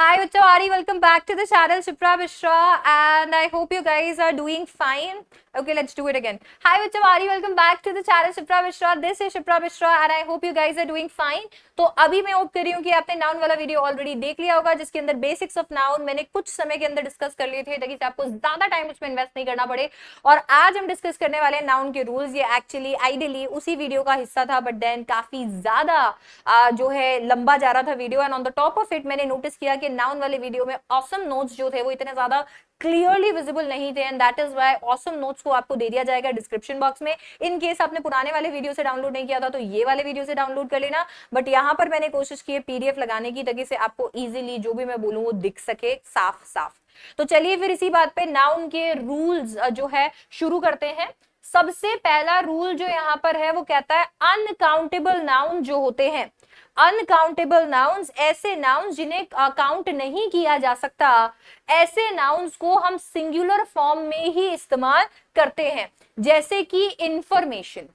Hi Uchawari, welcome back to the channel Shipra Mishra and I hope you guys are doing fine. Okay, let's do it again. Hi Uchawari, welcome back to the channel Shipra Mishra. This is Shipra Mishra and I hope you guys are doing fine. तो अभी मैं hope कर रही हूँ कि आपने noun वाला video already देख लिया होगा जिसके अंदर बेसिक्स ऑफ नाउन मैंने कुछ समय के अंदर डिस्कस कर लिए थे ताकि आपको ज्यादा टाइम उसमें इन्वेस्ट नहीं करना पड़े। और आज हम डिस्कस करने वाले हैं नाउन के रूल्स। ये एक्चुअली आइडियली उसी वीडियो का हिस्सा था बट देन काफी ज्यादा जो है लंबा जा रहा था video and on the top of it मैंने नोटिस किया कि नाउन वाले वीडियो में ऑसम नोट्स जो थे वो इतने ज्यादा क्लियरली विजिबल नहीं थे and that is why awesome notes को आपको दे दिया जाएगा डिस्क्रिप्शन बॉक्स में। इन केस आपने पुराने वाले वीडियो से डाउनलोड नहीं किया था तो ये वाले वीडियो से डाउनलोड कर लेना, बट यहाँ पर मैंने कोशिश की है पीडीएफ लगाने की ताकि से आपको इजीली जो भी मैं बोलूं वो दिख सके साफ साफ। तो चलिए फिर इसी बात पे नाउन के रूल्स जो है शुरू करते हैं। सबसे पहला रूल जो यहाँ पर है वो कहता है अनकाउंटेबल नाउन जो होते हैं, अनकाउंटेबल नाउन्स ऐसे नाउन्स जिन्हें काउंट नहीं किया जा सकता, ऐसे नाउन्स को हम सिंगुलर फॉर्म में ही इस्तेमाल करते हैं। जैसे कि इंफॉर्मेशन।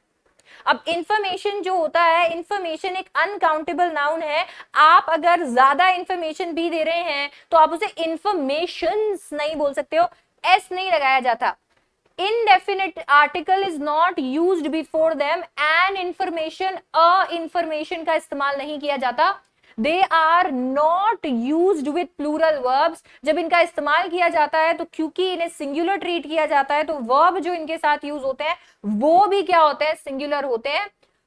अब इंफॉर्मेशन जो होता है, इंफॉर्मेशन एक अनकाउंटेबल नाउन है। आप अगर ज्यादा इंफॉर्मेशन भी दे रहे हैं तो आप उसे इंफॉर्मेशंस नहीं बोल सकते हो, एस नहीं लगाया जाता। indefinite article is not used before them and information information का इस्तेमाल नहीं किया जाता। they are not used with plural verbs। जब इनका इस्तेमाल किया जाता है तो क्योंकि इन्हें सिंगुलर ट्रीट किया जाता है तो वर्ब जो इनके साथ यूज होते हैं वो भी क्या होते हैं, सिंगुलर होते हैं।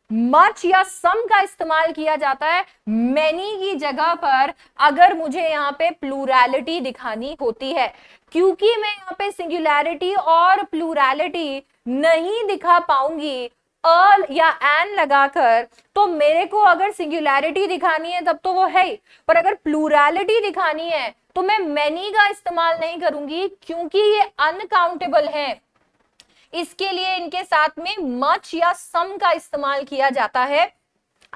मच या सम का इस्तेमाल किया जाता है मैनी की जगह पर अगर मुझे यहाँ पे प्लूरैलिटी दिखानी होती है। क्योंकि मैं यहाँ पे सिंगुलैरिटी और प्लूरैलिटी नहीं दिखा पाऊंगी अ या एन लगाकर, तो मेरे को अगर सिंगुलैरिटी दिखानी है तब तो वो है ही, पर अगर प्लूरैलिटी दिखानी है तो मैं मैनी का इस्तेमाल नहीं करूंगी क्योंकि ये अनकाउंटेबल है। इसके लिए इनके साथ में मच या सम का इस्तेमाल किया जाता है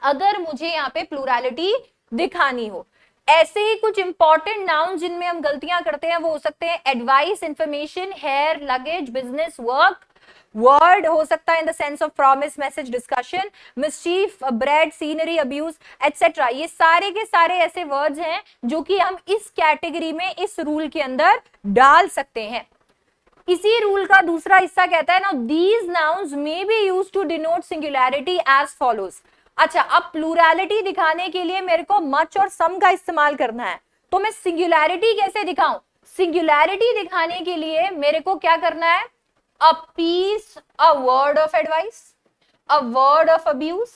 अगर मुझे यहाँ पे प्लूरैलिटी दिखानी हो। ऐसे ही कुछ इंपॉर्टेंट नाउन जिनमें हम गलतियां करते हैं वो हो सकते हैं advice, information, hair, luggage, business, work. Word हो सकता है in the sense of promise, message, discussion, mischief, bread, scenery, abuse etcetera. ये सारे के सारे ऐसे वर्ड्स हैं जो कि हम इस कैटेगरी में इस रूल के अंदर डाल सकते हैं। इसी रूल का दूसरा हिस्सा कहता है ना these nouns may be used to denote singularity as follows. अच्छा, अब प्लूरैलिटी दिखाने के लिए मेरे को मच और सम का इस्तेमाल करना है तो मैं सिंगुलैरिटी कैसे दिखाऊं? सिंगुलैरिटी दिखाने के लिए मेरे को क्या करना है? A piece, a word of advice, a word of abuse,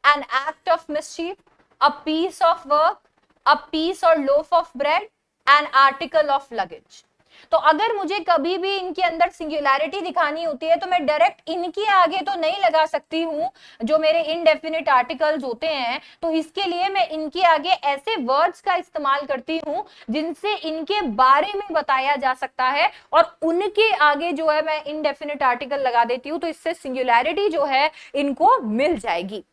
an act of mischief, a piece of work, a piece और loaf of bread, an article of luggage. तो अगर मुझे कभी भी इनके अंदर सिंगुलैरिटी दिखानी होती है तो मैं डायरेक्ट इनके आगे तो नहीं लगा सकती हूं जो मेरे इनडेफिनिट आर्टिकल्स होते हैं, तो इसके लिए मैं इनके आगे ऐसे वर्ड्स का इस्तेमाल करती हूं जिनसे इनके बारे में बताया जा सकता है और उनके आगे जो है मैं इनडेफिनिट आर्टिकल लगा देती हूं, तो इससे सिंगुलैरिटी जो है इनको मिल जाएगी।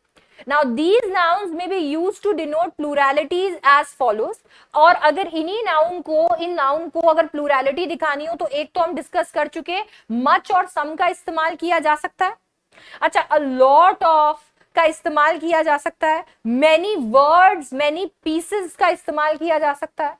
Now these nouns may be used to denote pluralities as follows। और अगर इन्हीं नाउन को, इन नाउन को अगर प्लूरैलिटी दिखानी हो तो एक तो हम डिस्कस कर चुके, मच और सम का इस्तेमाल किया जा सकता है। अच्छा, अ लॉट ऑफ का इस्तेमाल किया जा सकता है, मैनी वर्ड्स, मैनी पीसेस का इस्तेमाल किया जा सकता है,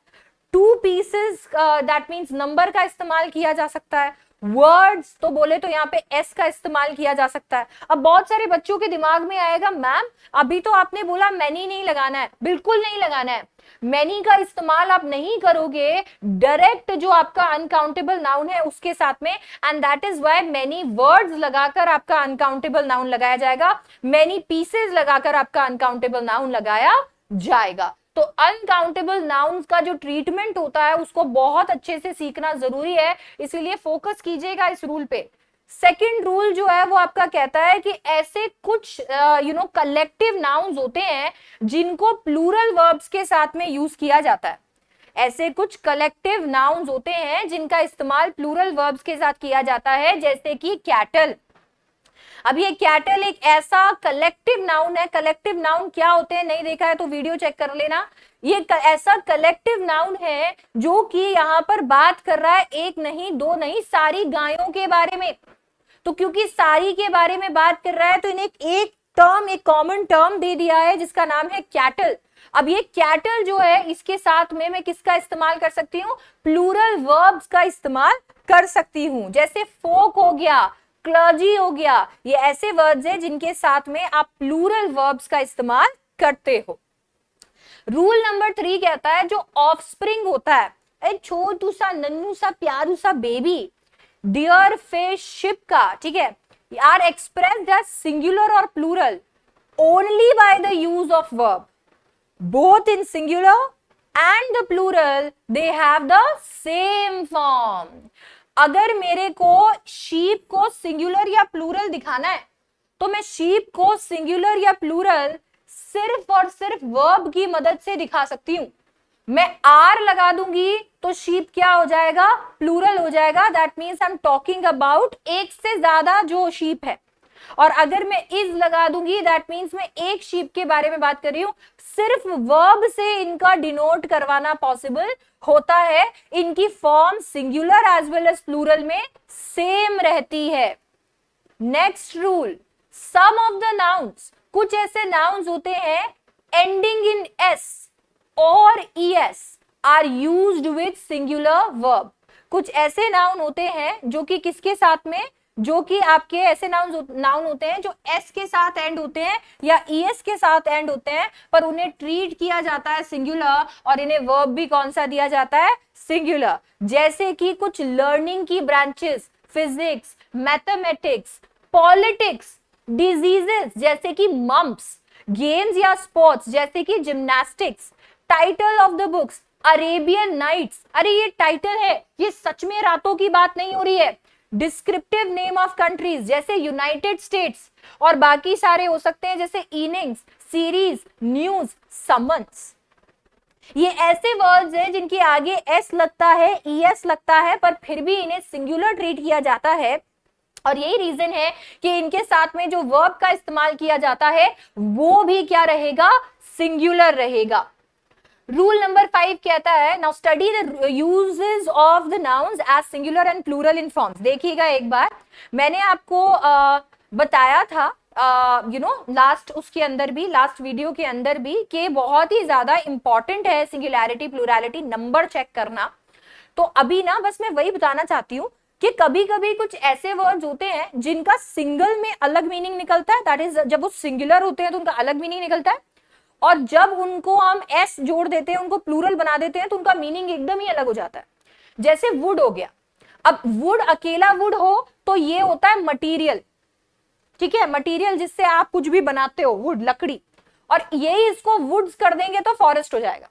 two pieces that means number का इस्तेमाल किया जा सकता है, वर्ड्स तो बोले तो यहाँ पे एस का इस्तेमाल किया जा सकता है। अब बहुत सारे बच्चों के दिमाग में आएगा मैम अभी तो आपने बोला मैनी नहीं लगाना है। बिल्कुल नहीं लगाना है, मैनी का इस्तेमाल आप नहीं करोगे डायरेक्ट जो आपका अनकाउंटेबल नाउन है उसके साथ में, and that is why many words लगाकर आपका अनकाउंटेबल नाउन लगाया जाएगा, मैनी पीसेस लगाकर आपका अनकाउंटेबल नाउन लगाया जाएगा। तो अनकाउंटेबल नाउन्स का जो ट्रीटमेंट होता है उसको बहुत अच्छे से सीखना जरूरी है, इसीलिए फोकस कीजिएगा इस रूल पे। सेकंड रूल जो है वो आपका कहता है कि ऐसे कुछ कलेक्टिव नाउन्स होते हैं जिनको प्लूरल वर्ब्स के साथ में यूज किया जाता है। ऐसे कुछ कलेक्टिव नाउन्स होते हैं जिनका इस्तेमाल प्लूरल वर्ब्स के साथ किया जाता है, जैसे कि कैटल। अब ये कैटल एक ऐसा कलेक्टिव नाउन है। कलेक्टिव नाउन क्या होते हैं, नहीं देखा है तो वीडियो चेक कर लेना। ये ऐसा कलेक्टिव नाउन है जो कि यहाँ पर बात कर रहा है एक नहीं, दो नहीं, सारी गायों के बारे में। तो क्योंकि सारी के बारे में बात कर रहा है तो इन्हें एक टर्म, एक कॉमन टर्म दे दिया है जिसका नाम है कैटल। अब ये कैटल जो है इसके साथ में मैं किसका इस्तेमाल कर सकती हूँ, प्लूरल वर्ब्स का इस्तेमाल कर सकती हूँ। जैसे फोक हो गया, क्लर्जी हो गया, ये ऐसे वर्ड्स हैं जिनके साथ में आप प्लूरल वर्ब्स का इस्तेमाल करते हो। रूल नंबर 3 कहता है जो ऑफस्प्रिंग होता है, ए छोटू सा नन्नू सा प्यारू सा बेबी, डियर फिश शिप का, ठीक है, आर एक्सप्रेस्ड एज सिंगुलर और plural only by the use of verb both in singular and the plural they have the same form। अगर मेरे को sheep को singular या plural दिखाना है तो मैं sheep को singular या plural सिर्फ और सिर्फ verb की मदद से दिखा सकती हूं। मैं R लगा दूंगी तो sheep क्या हो जाएगा, plural हो जाएगा। that means I'm talking about एक से ज्यादा जो sheep है। और अगर मैं इज लगा दूंगी दैट मीन्स मैं एक शीप के बारे में बात कर रही हूं। सिर्फ वर्ब से इनका डिनोट करवाना पॉसिबल होता है, इनकी form singular as well as plural में सेम रहती है। Next rule, some of the nouns, कुछ ऐसे नाउन्स होते हैं एंडिंग इन एस और ES are used with singular verb. कुछ ऐसे नाउन होते हैं जो कि किसके साथ में, जो कि आपके ऐसे नाउन होते हैं जो एस के साथ एंड होते हैं या ईएस के साथ एंड होते हैं, पर उन्हें ट्रीट किया जाता है सिंगुलर और इन्हें वर्ब भी कौन सा दिया जाता है, सिंगुलर। जैसे कि कुछ लर्निंग की branches, physics, mathematics, politics, diseases जैसे कि मम्प्स, गेम्स या स्पोर्ट्स जैसे कि gymnastics, title of the books Arabian Nights, अरे ये टाइटल है, ये सच में रातों की बात नहीं हो रही है। डिस्क्रिप्टिव नेम ऑफ कंट्रीज जैसे यूनाइटेड स्टेट्स, और बाकी सारे हो सकते हैं जैसे इनिंग्स, सीरीज, न्यूज, समन्स। ये ऐसे वर्ड्स हैं जिनके आगे एस लगता है, ईएस लगता है, पर फिर भी इन्हें सिंगुलर ट्रीट किया जाता है। और यही रीजन है कि इनके साथ में जो वर्ब का इस्तेमाल किया जाता है वो भी क्या रहेगा, सिंगुलर रहेगा। रूल नंबर 5 कहता है now study the uses of the nouns as singular and plural in forms. देखिएगा एक बार, मैंने आपको बताया था लास्ट उसके अंदर भी, लास्ट वीडियो के अंदर भी, कि बहुत ही ज्यादा इंपॉर्टेंट है सिंगुलैरिटी प्लूरैलिटी नंबर चेक करना। तो अभी ना बस मैं वही बताना चाहती हूँ कि कभी कभी कुछ ऐसे वर्ड्स होते हैं जिनका सिंगल में अलग मीनिंग निकलता है, दैट इज जब वो सिंगुलर होते हैं तो उनका अलग मीनिंग निकलता है, और जब उनको हम एस जोड़ देते हैं, उनको प्लूरल बना देते हैं, तो उनका मीनिंग एकदम ही अलग हो जाता है। जैसे वुड हो गया, अब वुड अकेला वुड हो तो ये होता है मटीरियल, ठीक है, मटीरियल जिससे आप कुछ भी बनाते हो, वुड लकड़ी, और यही इसको वुड्स कर देंगे तो फॉरेस्ट हो जाएगा।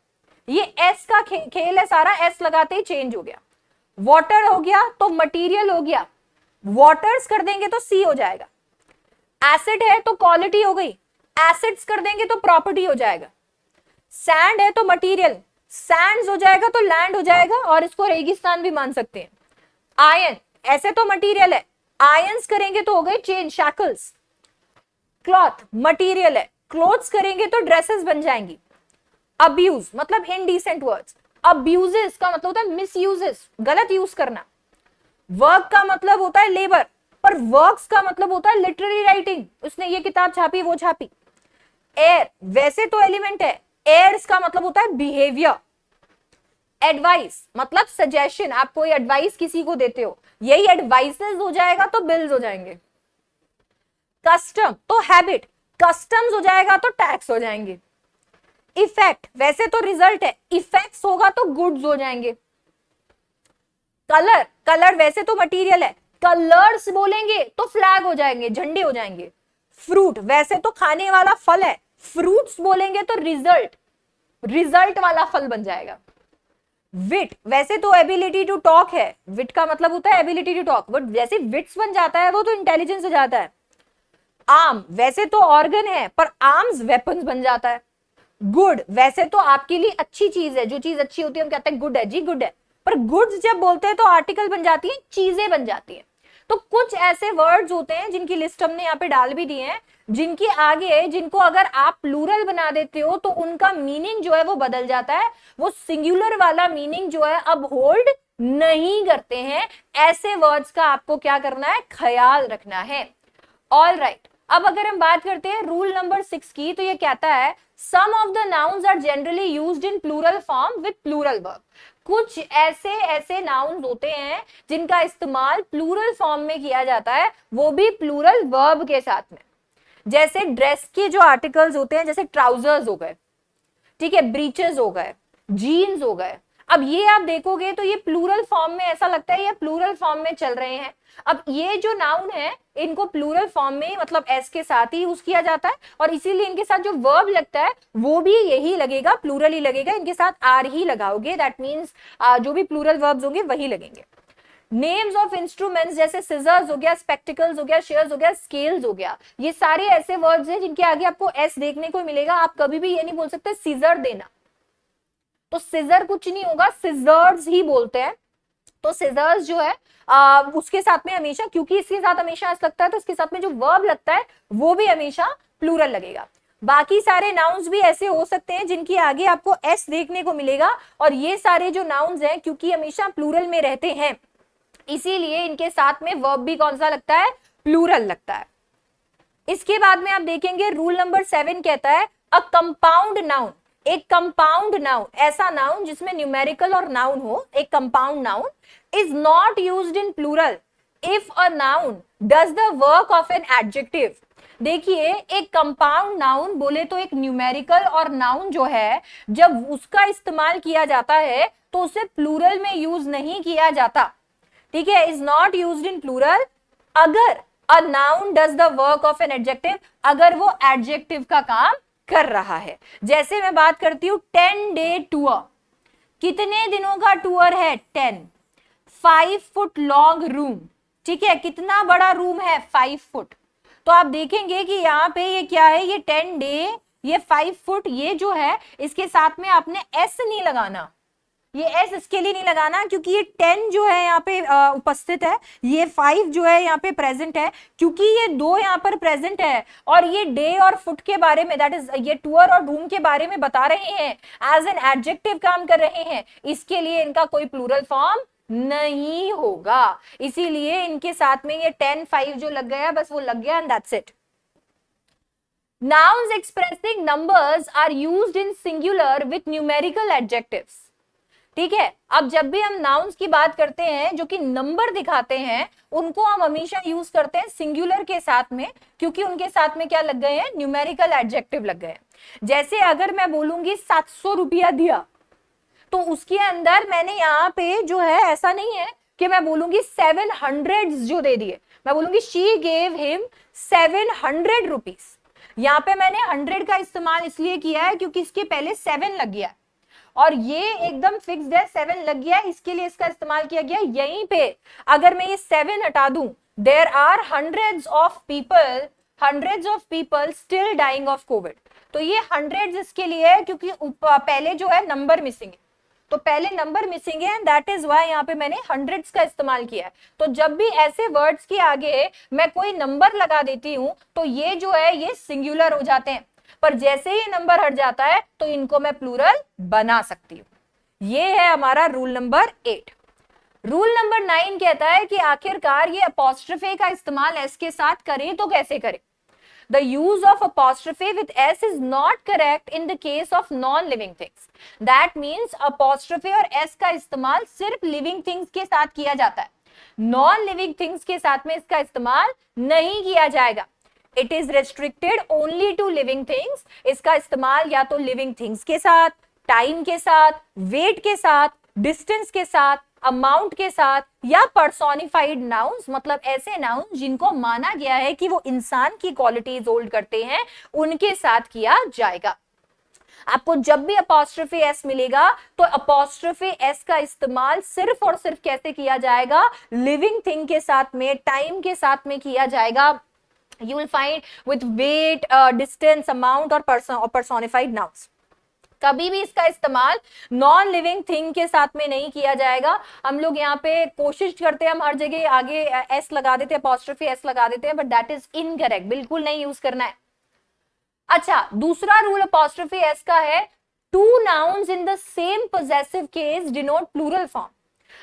ये एस का खेल है सारा, एस लगाते ही चेंज हो गया। वाटर हो गया तो मटीरियल हो गया, वाटर्स कर देंगे तो सी हो जाएगा। एसिड है तो क्वालिटी हो गई, एसिड्स कर देंगे तो प्रॉपर्टी हो जाएगा। सैंड है तो मटेरियल, सैंड्स हो जाएगा तो लैंड हो जाएगा, और इसको रेगिस्तान भी मान सकते हैं। आयन ऐसे तो मटेरियल है, आयंस करेंगे तो हो गए चेन, शैकल्स। क्लॉथ मटेरियल है, क्लोथ्स करेंगे तो ड्रेसेस बन जाएंगी। अब्यूज मतलब इनडिसेंट वर्ड्स, अब्यूजेस का मतलब होता है मिसयूजेस, गलत यूज करना। वर्क का मतलब होता है लेबर, पर वर्क्स का मतलब होता है लिटरेरी राइटिंग, उसने ये किताब छापी, वो छापी। एयर वैसे तो एलिमेंट है, एयर्स का मतलब होता है बिहेवियर। एडवाइस मतलब सजेशन, आप कोई एडवाइस किसी को देते हो, यही एडवाइसेस हो जाएगा तो बिल्स हो जाएंगे। कस्टम तो हैबिट, कस्टम्स हो जाएगा तो टैक्स हो जाएंगे। इफेक्ट वैसे तो रिजल्ट है, इफेक्ट्स होगा तो गुड्स हो जाएंगे। कलर, कलर वैसे तो मटेरियल है, कलर्स बोलेंगे तो फ्लैग हो जाएंगे, झंडे हो जाएंगे। फ्रूट वैसे तो खाने वाला फल है, फ्रूट्स बोलेंगे तो रिजल्ट, रिजल्ट वाला फल बन जाएगा। विट वैसे तो एबिलिटी टू टॉक है, विट का मतलब होता है एबिलिटी टू टॉक, बट जैसे विट्स बन जाता है वो तो इंटेलिजेंस हो जाता है। आर्म वैसे तो ऑर्गन है, पर आर्म्स वेपन्स बन जाता है। गुड वैसे तो आपके लिए अच्छी चीज है, जो चीज अच्छी होती है हम कहते हैं गुड है जी, गुड है, पर गुड्स जब बोलते हैं तो आर्टिकल बन जाती है, चीजें बन जाती है। तो कुछ ऐसे वर्ड्स होते हैं जिनकी लिस्ट हमने यहाँ पे डाल भी दी है, जिनके आगे, जिनको अगर आप प्लूरल बना देते हो तो उनका मीनिंग जो है वो बदल जाता है, वो सिंगुलर वाला मीनिंग जो है अब होल्ड नहीं करते हैं। ऐसे वर्ड्स का आपको क्या करना है, ख्याल रखना है। ऑल राइट, अब अगर हम बात करते हैं रूल नंबर 6 की, तो ये कहता है some of the nouns are generally used in plural form with plural verb. कुछ ऐसे नाउन्स होते हैं जिनका इस्तेमाल प्लूरल फॉर्म में किया जाता है, वो भी प्लूरल वर्ब के साथ में। जैसे ड्रेस के जो आर्टिकल्स होते हैं, जैसे ट्राउजर्स हो गए, ठीक है, ब्रीचेस हो गए, जीन्स हो गए। अब ये आप देखोगे तो ये प्लूरल फॉर्म में ऐसा लगता है ये प्लूरल फॉर्म में चल रहे हैं। अब ये जो नाउन है इनको प्लूरल फॉर्म में मतलब एस के साथ ही यूज किया जाता है, और इसीलिए इनके साथ जो वर्ब लगता है वो भी यही लगेगा, प्लूरल ही लगेगा, इनके साथ आर ही लगाओगे, दैट मीन्स जो भी प्लूरल वर्ब्स होंगे वही लगेंगे। नेम्स ऑफ इंस्ट्रूमेंट्स जैसे सिजर्स हो गया, स्पेक्टिकल्स हो गया, शेयर्स हो गया, स्केल्स हो गया, ये सारे ऐसे वर्ड्स हैं जिनके आगे आपको एस देखने को मिलेगा। आप कभी भी ये नहीं बोल सकते सीजर देना, तो सिजर कुछ नहीं होगा, सिजर्स ही बोलते हैं। तो सिजर्स जो है उसके साथ में हमेशा, क्योंकि इसके साथ हमेशा एस लगता है, तो इसके साथ में जो वर्ब लगता है वो भी हमेशा प्लूरल लगेगा। बाकी सारे नाउन्स भी ऐसे हो सकते हैं जिनके आगे आपको एस देखने को मिलेगा, और ये सारे जो नाउन्स हैं क्योंकि हमेशा प्लूरल में रहते हैं इसीलिए इनके साथ में वर्ब भी कौन सा लगता है, प्लूरल लगता है। इसके बाद में आप देखेंगे रूल नंबर 7 कहता है अ कंपाउंड नाउन, एक कंपाउंड नाउन, ऐसा नाउन जिसमें न्यूमेरिकल और नाउन हो, एक compound noun is not used in plural if a noun does the work of an adjective. देखिए एक कंपाउंड नाउन बोले तो एक न्यूमेरिकल और नाउन जो है जब उसका इस्तेमाल किया जाता है तो उसे प्लूरल में यूज नहीं किया जाता, ठीक है, is not used in plural अगर a noun does the work of an adjective, अगर वो एडजेक्टिव का काम कर रहा है। जैसे मैं बात करती हूं 10 डे टूर, कितने दिनों का टूर है, 10, 5 फुट लॉन्ग रूम, ठीक है, कितना बड़ा रूम है, 5 फुट। तो आप देखेंगे कि यहाँ पे ये क्या है, ये 10 डे, ये 5 फुट, ये जो है इसके साथ में आपने एस नहीं लगाना, ये एस इसके लिए नहीं लगाना क्योंकि ये 10 जो है यहाँ पे उपस्थित है, ये 5 जो है यहाँ पे प्रेजेंट है, क्योंकि ये दो यहाँ पर प्रेजेंट है और ये डे और फुट के बारे में, दैट इज ये टूर और रूम के बारे में बता रहे हैं, एज एन एडजेक्टिव काम कर रहे हैं, इसके लिए इनका कोई प्लूरल फॉर्म नहीं होगा, इसीलिए इनके साथ में ये 10 5 जो लग गया बस वो लग गया and that's it. Nouns expressing numbers are used in singular with numerical adjectives. ठीक है, अब जब भी हम नाउन्स की बात करते हैं जो कि नंबर दिखाते हैं उनको हम हमेशा यूज करते हैं सिंगुलर के साथ में, क्योंकि उनके साथ में क्या लग गए हैं, न्यूमेरिकल एडजेक्टिव लग गए हैं। जैसे अगर मैं बोलूंगी 700 रुपया दिया, तो उसके अंदर मैंने यहाँ पे जो है ऐसा नहीं है कि मैं बोलूंगी 700 जो दे दिए, मैं बोलूंगी शी गेव हिम 700 रुपीज। यहाँ पे मैंने 100 का इस्तेमाल इसलिए किया है क्योंकि इसके पहले 7 लग गया और ये एकदम फिक्स्ड है, 7 लग गया, इसके लिए इसका इस्तेमाल किया गया। यहीं पे अगर मैं ये 7 हटा दूं, there are hundreds of people still dying of COVID. तो ये हंड्रेड्स इसके लिए है क्योंकि पहले जो है नंबर मिसिंग है, तो पहले नंबर मिसिंग है, दैट इज वाई यहाँ पे मैंने हंड्रेड्स का इस्तेमाल किया है। तो जब भी ऐसे वर्ड्स के आगे मैं कोई नंबर लगा देती हूं तो ये जो है ये सिंगुलर हो जाते हैं, पर जैसे ही नंबर हट जाता है तो इनको मैं प्लूरल बना सकती हूं। ये है हमारा रूल नंबर 8। रूल नंबर 9 कहता है कि आखिरकार ये अपॉस्ट्रोफे का इस्तेमाल एस के साथ करें तो कैसे करें। The use of apostrophe with s is not correct in the case of non-living things. That means apostrophe और s का इस्तेमाल सिर्फ living things के साथ किया जाता है, non-living things के साथ में इसका इस्तेमाल नहीं किया जाएगा। It is restricted only to living things. इसका इस्तेमाल या तो living things के साथ, time के साथ, weight के साथ, distance के साथ, अमाउंट के साथ, या पर्सोनिफाइड नाउन्स, मतलब ऐसे नाउन्स जिनको माना गया है कि वो इंसान की क्वालिटीज होल्ड करते हैं, उनके साथ किया जाएगा। आपको जब भी अपॉस्ट्रोफी एस मिलेगा तो अपॉस्ट्रोफी एस का इस्तेमाल सिर्फ और सिर्फ कैसे किया जाएगा, लिविंग थिंग के साथ में, टाइम के साथ में किया जाएगा। You will find with weight, distance, amount और पर्सोनिफाइड नाउन्स। कभी भी इसका इस्तेमाल नॉन लिविंग थिंग के साथ में नहीं किया जाएगा। हम लोग यहाँ पे कोशिश करते हैं, हम हर जगह आगे एस लगा देते हैं, अपॉस्ट्रोफी एस लगा देते हैं, बट दैट इज इनकरेक्ट, बिल्कुल नहीं यूज करना है। अच्छा, दूसरा रूल अपॉस्ट्रोफी एस का है, two nouns in the same possessive case denote plural form.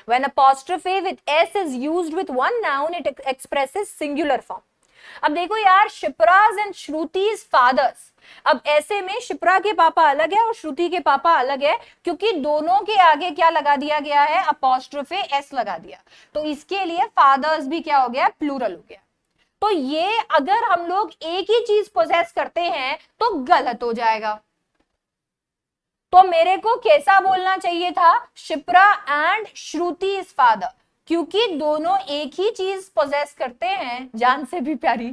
When apostrophe with s is used with one noun, it expresses singular form. अब देखो यार, शिप्राज एंड श्रुतिज फादर्स, अब ऐसे में शिप्रा के पापा अलग है और श्रुति के पापा अलग है, क्योंकि दोनों के आगे क्या लगा दिया गया है, अपोस्ट्रोफे एस लगा दिया, तो इसके लिए फादर्स भी क्या हो गया, प्लूरल हो गया। तो ये अगर हम लोग एक ही चीज पोजेस करते हैं तो गलत हो जाएगा। तो मेरे को कैसा बोलना चाहिए था, Shipra and Shruti is father, क्योंकि दोनों एक ही चीज पोजेस करते हैं, जान से भी प्यारी,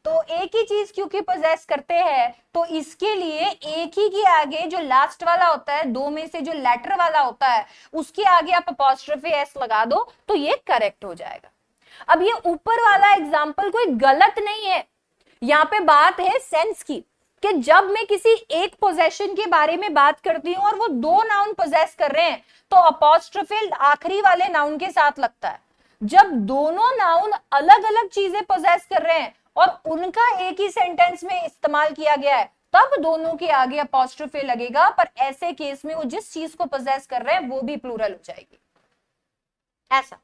तो एक ही चीज क्योंकि पोजेस करते हैं, तो इसके लिए एक ही के आगे जो लास्ट वाला होता है, दो में से जो लेटर वाला होता है, उसके आगे आप अपोस्ट्रोफी एस लगा दो तो ये करेक्ट हो जाएगा। अब ये ऊपर वाला एग्जाम्पल कोई गलत नहीं है, यहाँ पे बात है सेंस की, कि जब मैं किसी एक पोजेशन के बारे में बात करती हूं और वो दो नाउन पोजेस कर रहे हैं तो अपोस्ट्रोफी आखिरी वाले नाउन के साथ लगता है। जब दोनों नाउन अलग अलग चीजें पोजेस कर रहे हैं और उनका एक ही सेंटेंस में इस्तेमाल किया गया है, तब दोनों के आगे अपोस्ट्रोफी लगेगा, पर ऐसे केस में वो जिस चीज को पोजेस कर रहे हैं वो भी प्लूरल हो जाएगी। ऐसा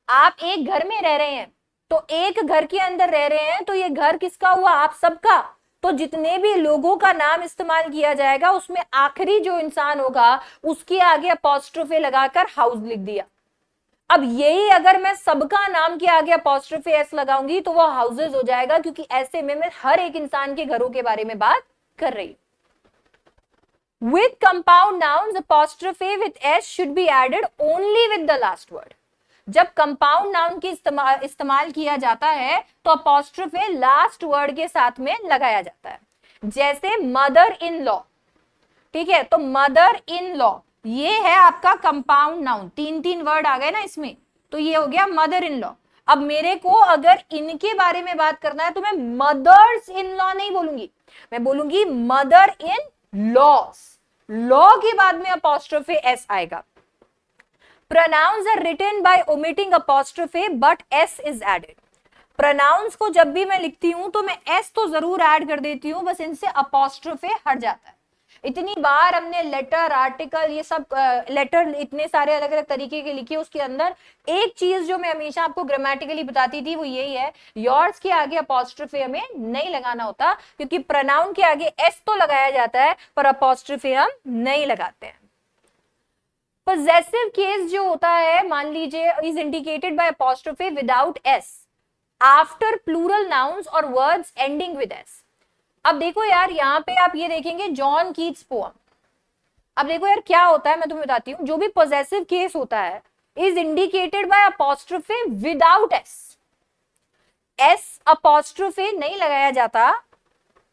आप एक घर में रह रहे हैं, तो एक घर के अंदर रह रहे हैं, तो ये घर किसका हुआ, आप सबका, तो जितने भी लोगों का नाम इस्तेमाल किया जाएगा उसमें आखिरी जो इंसान होगा उसके आगे अपोस्ट्रोफी लगाकर हाउस लिख दिया। अब यही अगर मैं सबका नाम के आगे अपोस्ट्रोफी एस लगाऊंगी तो वो हाउसेस हो जाएगा, क्योंकि ऐसे में मैं हर एक इंसान के घरों के बारे में बात कर रही हूं। With compound nouns apostrophe with S should be added only with the last word. जब कंपाउंड नाउन की इस्तेमाल किया जाता है तो अपोस्ट्रोफी लास्ट वर्ड के साथ में लगाया जाता है, जैसे मदर इन लॉ, ठीक है, तो मदर इन लॉ ये है आपका कंपाउंड नाउन, तीन तीन वर्ड आ गए ना इसमें, तो ये हो गया मदर इन लॉ। अब मेरे को अगर इनके बारे में बात करना है तो मैं मदर्स इन लॉ नहीं बोलूंगी, मैं बोलूंगी मदर इन लॉस, लॉ के बाद में अपोस्ट्रोफी एस आएगा। Pronouns are written by omitting apostrophe but s is added. Pronouns को जब भी मैं लिखती हूं तो मैं s तो जरूर ऐड कर देती हूं, बस इनसे apostrophe हट जाता है। इतनी बार हमने लेटर, आर्टिकल, ये सब लेटर इतने सारे अलग अलग तरीके के लिखे, उसके अंदर एक चीज जो मैं हमेशा आपको ग्रामेटिकली बताती थी वो यही है, योर्स के आगे अपोस्ट्रोफी हमें नहीं लगाना होता, क्योंकि प्रोनाउन के आगे s तो लगाया जाता है पर अपोस्ट्रोफी हम नहीं लगाते हैं। possessive केस जो होता है, मान लीजिए, is indicated by apostrophe without S after plural nouns और वर्ड्स एंडिंग विद एस। अब देखो यार, यहाँ पे आप ये देखेंगे जॉन कीट्स पोएम। अब देखो यार क्या होता है, मैं तुम्हें बताती हूँ, जो भी possessive केस होता है is indicated by apostrophe without S, S apostrophe नहीं लगाया जाता,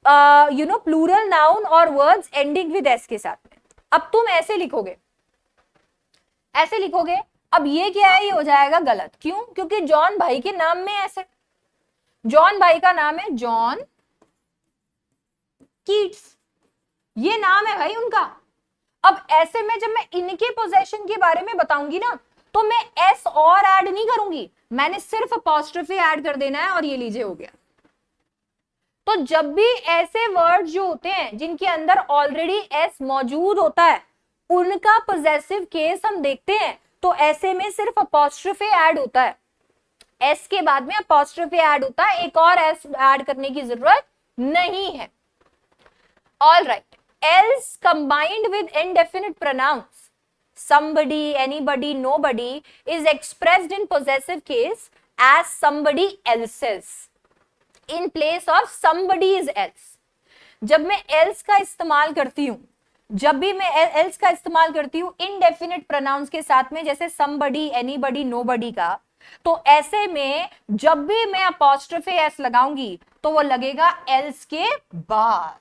प्लूरल नाउन और वर्ड्स एंडिंग विद एस के साथ में। अब तुम ऐसे लिखोगे, ऐसे लिखोगे, अब ये क्या है, ये हो जाएगा गलत। क्यों? क्योंकि जॉन भाई के नाम में ऐसे, जॉन भाई का नाम है जॉन कीट्स, ये नाम है भाई उनका। अब ऐसे में जब मैं इनके पोजेशन के बारे में बताऊंगी ना, तो मैं एस और ऐड नहीं करूंगी, मैंने सिर्फ अपोस्ट्रोफी ऐड कर देना है और ये लीजिए हो गया। तो जब भी ऐसे वर्ड जो होते हैं जिनके अंदर ऑलरेडी एस मौजूद होता है, उनका पोजेसिव केस हम देखते हैं, तो ऐसे में सिर्फ अपोस्ट्रोफी ऐड होता है, एस के बाद में अपोस्ट्रोफी ऐड होता है, एक और एस ऐड करने की जरूरत नहीं है। All right, else combined with indefinite pronouns somebody, anybody, nobody is expressed in possessive case as somebody else's in place of somebody's else। जब मैं else का इस्तेमाल करती हूं, जब भी मैं else का इस्तेमाल करती हूं indefinite pronouns के साथ में, जैसे somebody, anybody, nobody का, तो ऐसे में जब भी मैं apostrophe s लगाऊंगी तो वो लगेगा else के बाद,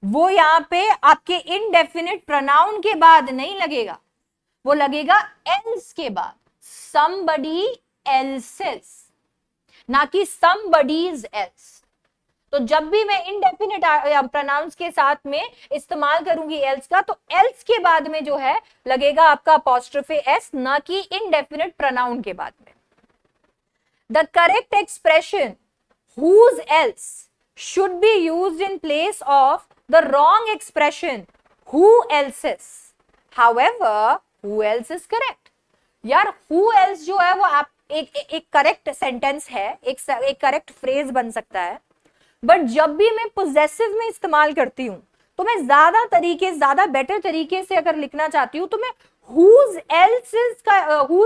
वो यहां पे आपके indefinite pronoun के बाद नहीं लगेगा, वो लगेगा else के बाद, somebody else's, ना कि somebody's else। तो जब भी मैं indefinite pronouns के साथ में इस्तेमाल करूंगी else का, तो else के बाद में जो है लगेगा आपका apostrophe s, ना कि indefinite pronoun के बाद में। The correct expression whose else should be used in place of the wrong expression who else's। However, who else is correct। यार who else जो है वो आप एक करेक्ट सेंटेंस है, एक करेक्ट फ्रेज बन सकता है, बट जब भी मैं पोजेसिव में इस्तेमाल करती हूं तो मैं ज्यादा बेटर तरीके से अगर लिखना चाहती हूं तो मैं whose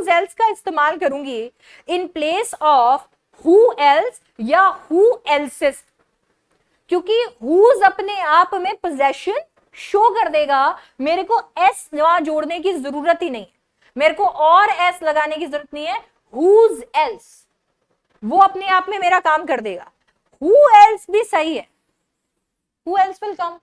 else का इस्तेमाल करूंगी in place of who else या who else's, क्योंकि whose अपने आप में पोजेशन शो कर देगा, मेरे को एस वहां जोड़ने की जरूरत ही नहीं है, मेरे को और एस लगाने की जरूरत नहीं है, whose else वो अपने आप में मेरा काम कर देगा। who else भी सही है, who else will come,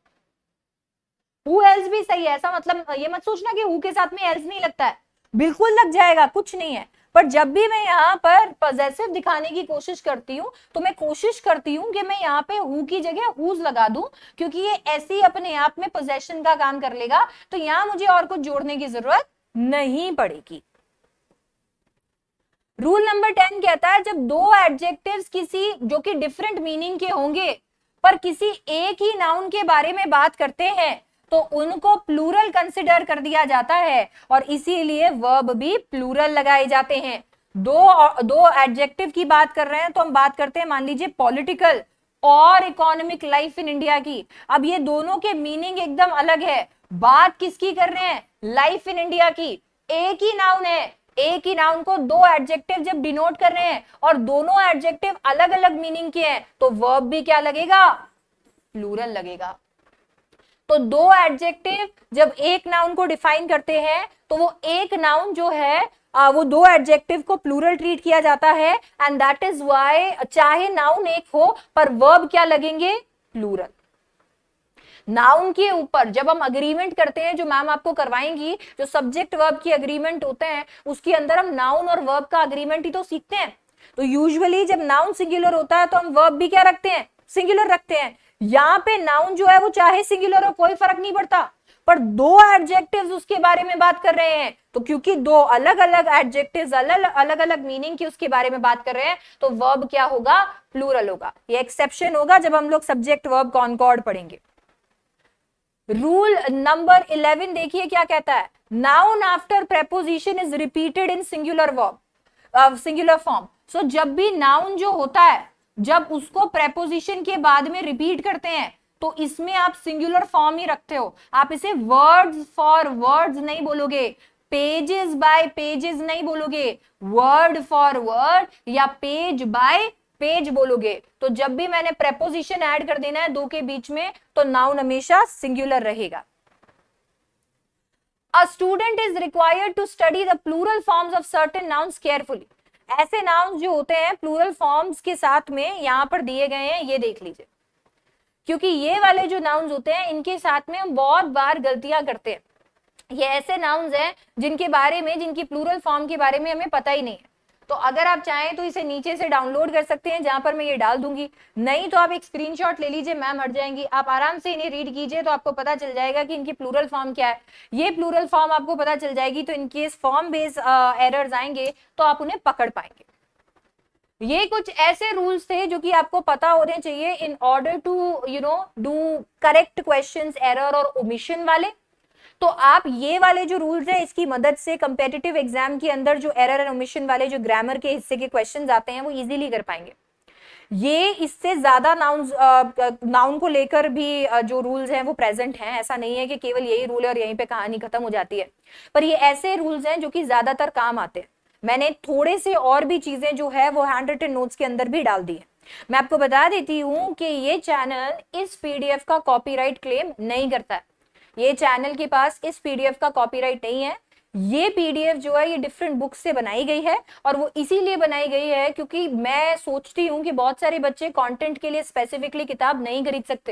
who else भी सही है, ऐसा मतलब ये मत सोचना कि who के साथ में else नहीं लगता है, बिल्कुल लग जाएगा, कुछ नहीं है। पर जब भी मैं यहाँ पर पॉजेसिव दिखाने की कोशिश करती हूँ तो मैं कोशिश करती हूँ कि मैं यहाँ पे हु की जगह हुज लगा दूं, क्योंकि ये ऐसे ही अपने आप में पोजेशन का काम कर लेगा, तो यहाँ मुझे और कुछ जोड़ने की जरूरत नहीं पड़ेगी। रूल नंबर 10 कहता है जब दो एडजेक्टिव्स किसी जो कि डिफरेंट मीनिंग के होंगे पर किसी एक ही नाउन के बारे में बात करते हैं तो उनको प्लूरल कंसिडर कर दिया जाता है और इसीलिए वर्ब भी प्लूरल लगाए जाते हैं। दो एडजेक्टिव की बात कर रहे हैं तो हम बात करते हैं, मान लीजिए पॉलिटिकल और इकोनॉमिक लाइफ इन इंडिया की। अब ये दोनों के मीनिंग एकदम अलग है, बात किसकी कर रहे हैं, लाइफ इन इंडिया की। एक ही नाउन है, एक ही नाउन को दो एडजेक्टिव जब डिनोट कर रहे हैं और दोनों एडजेक्टिव अलग अलग मीनिंग के हैं तो वर्ब भी क्या लगेगा, प्लूरल लगेगा। तो दो एडजेक्टिव जब एक नाउन को डिफाइन करते हैं तो वो एक नाउन जो है वो दो एडजेक्टिव को प्लूरल ट्रीट किया जाता है, एंड दैट इज व्हाई चाहे नाउन एक हो पर वर्ब क्या लगेंगे, प्लूरल। नाउन के ऊपर जब हम अग्रीमेंट करते हैं, जो मैम आपको करवाएंगी, जो सब्जेक्ट वर्ब की अग्रीमेंट होते हैं उसके अंदर हम नाउन और वर्ब का अग्रीमेंट ही तो सीखते हैं। तो यूजुअली जब नाउन सिंगुलर होता है तो हम वर्ब भी क्या रखते हैं, सिंगुलर रखते हैं। यहाँ पे नाउन जो है वो चाहे सिंगुलर हो कोई फर्क नहीं पड़ता, पर दो एडजेक्टिव्स उसके बारे में बात कर रहे हैं तो क्योंकि दो अलग अलग एडजेक्टिव्स अलग अलग मीनिंग की उसके बारे में बात कर रहे हैं तो वर्ब क्या होगा, प्लूरल होगा। ये एक्सेप्शन होगा जब हम लोग सब्जेक्ट वर्ब कॉनकॉर्ड पढ़ेंगे। रूल नंबर 11 देखिए क्या कहता है, noun after preposition is repeated in singular verb, singular form. So जब भी नाउन जो होता है जब उसको प्रेपोजिशन के बाद में रिपीट करते हैं तो इसमें आप सिंगुलर फॉर्म ही रखते हो, आप इसे वर्ड्स फॉर वर्ड्स नहीं बोलोगे, पेजेस बाय पेजेस नहीं बोलोगे, वर्ड फॉर वर्ड या पेज बाय पेज बोलोगे। तो जब भी मैंने प्रेपोजिशन ऐड कर देना है दो के बीच में तो नाउन हमेशा सिंगुलर रहेगा। A student is required to study the plural forms of certain nouns carefully. ऐसे नाउन्स जो होते हैं प्लूरल फॉर्म्स के साथ में यहाँ पर दिए गए हैं, ये देख लीजिए, क्योंकि ये वाले जो नाउन्स होते हैं इनके साथ में हम बहुत बार गलतियां करते हैं। ये ऐसे नाउन्स हैं जिनके बारे में, जिनकी प्लूरल फॉर्म के बारे में हमें पता ही नहीं है। तो अगर आप चाहें तो इसे नीचे से डाउनलोड कर सकते हैं जहां पर मैं ये डाल दूंगी, नहीं तो आप एक स्क्रीनशॉट ले लीजिए, मैम हट जाएंगी, आप आराम से इन्हें रीड कीजिए तो आपको पता चल जाएगा कि इनकी प्लूरल फॉर्म क्या है। ये प्लूरल फॉर्म आपको पता चल जाएगी तो इनकेस फॉर्म बेस्ड एरर्स आएंगे तो आप उन्हें पकड़ पाएंगे। ये कुछ ऐसे रूल्स थे जो कि आपको पता होने चाहिए in order to do correct questions, error और ओमिशन वाले। तो आप ये वाले जो रूल्स है इसकी मदद से कंपेटिटिव एग्जाम के अंदर जो एरर एंड ओमिशन वाले जो ग्रामर के हिस्से के क्वेश्चंस आते हैं वो इजीली कर पाएंगे। ये इससे ज्यादा नाउन को लेकर भी जो रूल्स हैं वो प्रेजेंट हैं, ऐसा नहीं है कि केवल यही रूल है और यहीं पे कहानी खत्म हो जाती है, पर ये ऐसे रूल्स हैं जो कि ज्यादातर काम आते हैं। मैंने थोड़े से और भी चीजें जो है वो हैंड रिटन नोट्स के अंदर भी डाल दी है। मैं आपको बता देती हूँ कि ये चैनल इस पीडीएफ का कॉपीराइट क्लेम नहीं करता है, ये चैनल के पास इस पीडीएफ का कॉपीराइट नहीं है। ये पीडीएफ जो है ये डिफरेंट बुक्स से बनाई गई है और वो इसीलिए बनाई गई है क्योंकि मैं सोचती हूँ कि बहुत सारे बच्चे कंटेंट के लिए स्पेसिफिकली किताब नहीं खरीद सकते,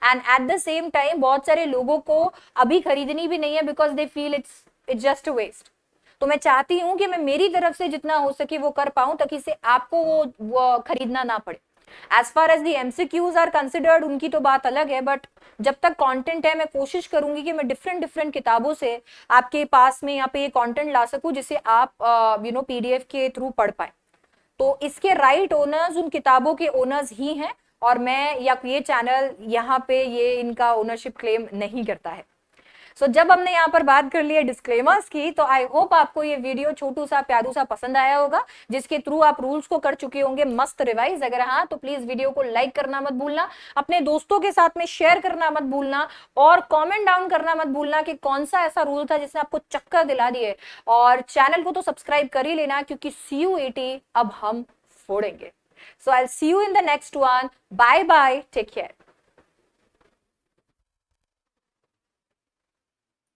and at the same time बहुत सारे लोगों को अभी खरीदनी भी नहीं है because they feel it's just waste. तो मैं चाहती हूँ कि मैं मेरी तरफ से जितना हो सके वो कर पाऊं ताकि से आपको वो खरीदना ना पड़े। As far as the MCQs are considered उनकी तो बात अलग है, बट जब तक कंटेंट है मैं कोशिश करूंगी कि मैं डिफरेंट किताबों से आपके पास में यहाँ पे ये कंटेंट ला सकूं जिसे आप पीडीएफ के थ्रू पढ़ पाए। तो इसके राइट ओनर्स उन किताबों के ओनर्स ही हैं और मैं या ये चैनल यहाँ पे ये इनका ओनरशिप क्लेम नहीं करता है। सो जब हमने यहाँ पर बात कर ली है डिस्क्लेमर्स की, तो आई होप आपको ये वीडियो छोटू सा प्यादू सा पसंद आया होगा, जिसके थ्रू आप रूल्स को कर चुके होंगे मस्त रिवाइज। अगर हाँ तो प्लीज वीडियो को लाइक करना मत भूलना, अपने दोस्तों के साथ में शेयर करना मत भूलना, और कमेंट डाउन करना मत भूलना कि कौन सा ऐसा रूल था जिसने आपको चक्कर दिला दिए। और चैनल को तो सब्सक्राइब कर ही लेना, क्योंकि CU80 अब हम फोड़ेंगे। So I'll see you in the next one. Bye bye. Take care.